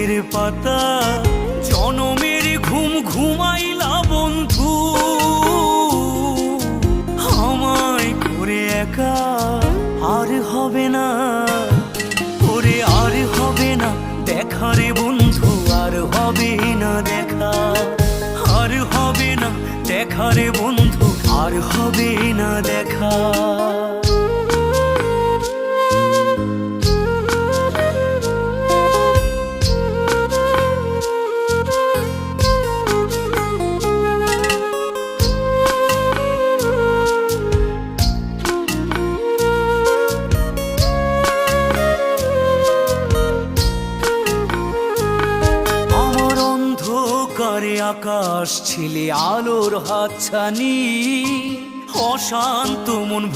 বইয়ের পাতা জনমের ঘুম ঘুমাইলা বন্ধু, আমায় করে একা আর হবে না, ওরে আর হবে না দেখা রে বন্ধু, আর হবে না দেখা, আর হবে না দেখা রে বন্ধু, আর হবে না দেখা। আকাশ ছিলে আলোর হাতছানি, অশান্ত মন